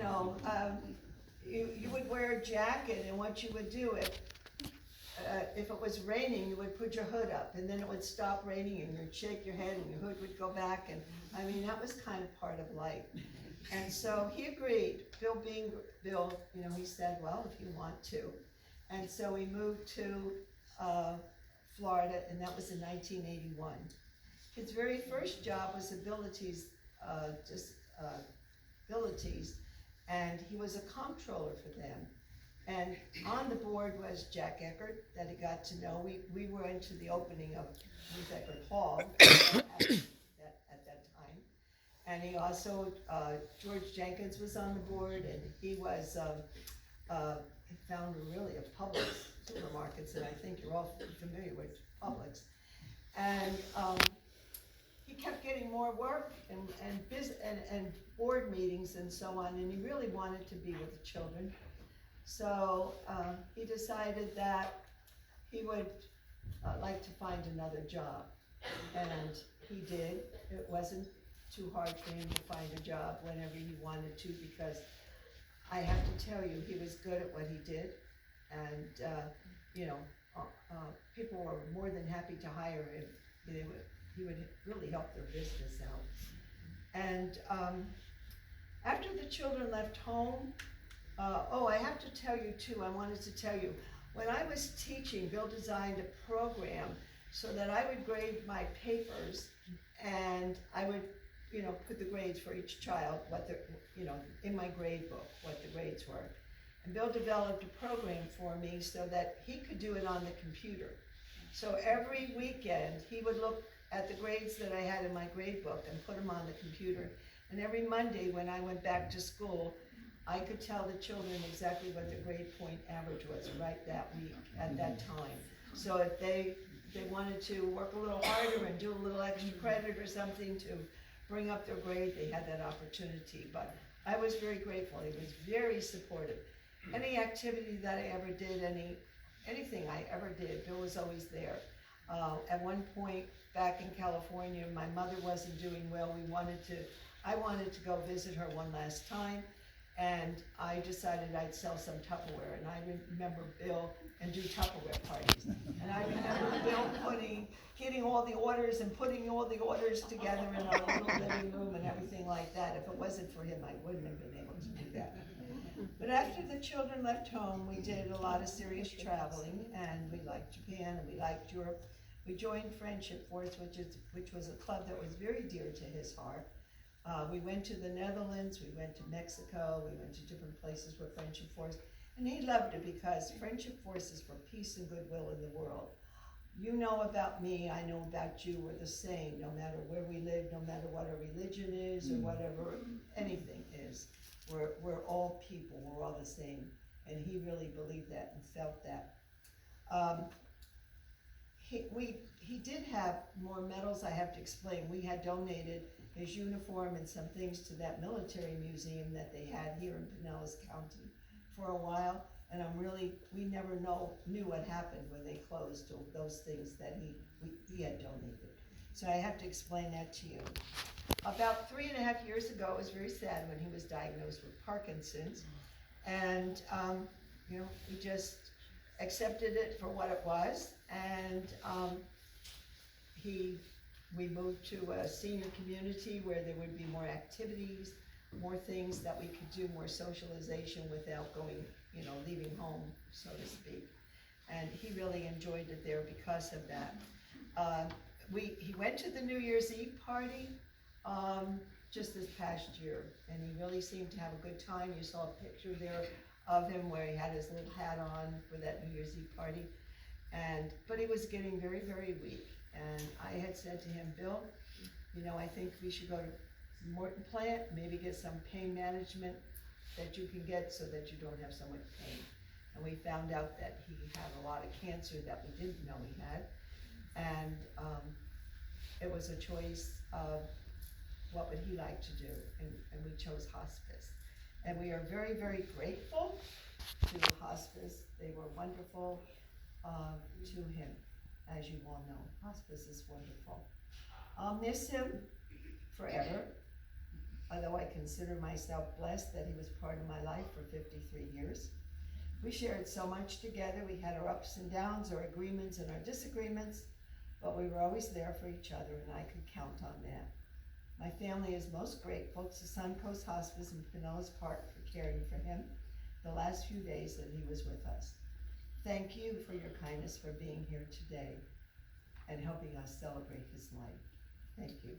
No, you would wear a jacket, and what you would do if it was raining, you would put your hood up, and then it would stop raining, and you'd shake your head, and your hood would go back, and I mean, that was kind of part of life. And so he agreed. Bill, he said, well, if you want to. And so we moved to Florida, and that was in 1981. His very first job was abilities, and he was a comptroller for them. And on the board was Jack Eckert, that he got to know. We went to the opening of Ruth Eckert Hall at that time. And he also, George Jenkins was on the board, and he was founder really of Publix supermarkets, and I think you're all familiar with Publix. And he kept getting more work and board meetings and so on, and he really wanted to be with the children. So he decided that he would like to find another job, and he did. It wasn't too hard for him to find a job whenever he wanted to, because I have to tell you, he was good at what he did, and people were more than happy to hire him. He would really help their business out. And after the children left home, I have to tell you too, I wanted to tell you, when I was teaching, Bill designed a program so that I would grade my papers, and I would, put the grades for each child, in my grade book, what the grades were. And Bill developed a program for me so that he could do it on the computer. So every weekend, he would look at the grades that I had in my grade book and put them on the computer. And every Monday when I went back to school, I could tell the children exactly what their grade point average was right that week at that time. So if they wanted to work a little harder and do a little extra credit or something to bring up their grade, they had that opportunity. But I was very grateful. He was very supportive. Any activity that I ever did, anything I ever did, Bill was always there. At one point back in California, my mother wasn't doing well. I wanted to go visit her one last time, and I decided I'd sell some Tupperware, and I remember Bill and do Tupperware parties. And I remember Bill getting all the orders and putting all the orders together in our little living room and everything like that. If it wasn't for him, I wouldn't have been able to do that. But after the children left home, we did a lot of serious traveling, and we liked Japan and we liked Europe. We joined Friendship Force, which was a club that was very dear to his heart. We went to the Netherlands, we went to Mexico, we went to different places with Friendship Force, and he loved it because Friendship Force is for peace and goodwill in the world. You know about me, I know about you, we're the same, no matter where we live, no matter what our religion is or whatever anything is. We're all people, we're all the same, and he really believed that and felt that. He did have more medals. I have to explain. We had donated his uniform and some things to that military museum that they had here in Pinellas County for a while, and we never knew what happened when they closed those things that he had donated. So I have to explain that to you. About 3.5 years ago, it was very sad when he was diagnosed with Parkinson's, and we just accepted it for what it was, and we moved to a senior community where there would be more activities, more things that we could do, more socialization without going, leaving home, so to speak. And he really enjoyed it there because of that. He went to the New Year's Eve party just this past year, and he really seemed to have a good time. You saw a picture there of him where he had his little hat on for that New Year's Eve party. But he was getting very, very weak. And I had said to him, Bill, I think we should go to Morton Plant, maybe get some pain management that you can get so that you don't have so much pain. And we found out that he had a lot of cancer that we didn't know he had. And it was a choice of what would he like to do, and we chose hospice. And we are very, very grateful to hospice. They were wonderful to him, as you all know. Hospice is wonderful. I'll miss him forever. consider myself blessed that he was part of my life for 53 years. We shared so much together. We had our ups and downs, our agreements and our disagreements, but we were always there for each other, and I could count on that. My family is most grateful to Suncoast Hospice in Pinellas Park for caring for him the last few days that he was with us. Thank you for your kindness for being here today and helping us celebrate his life. Thank you.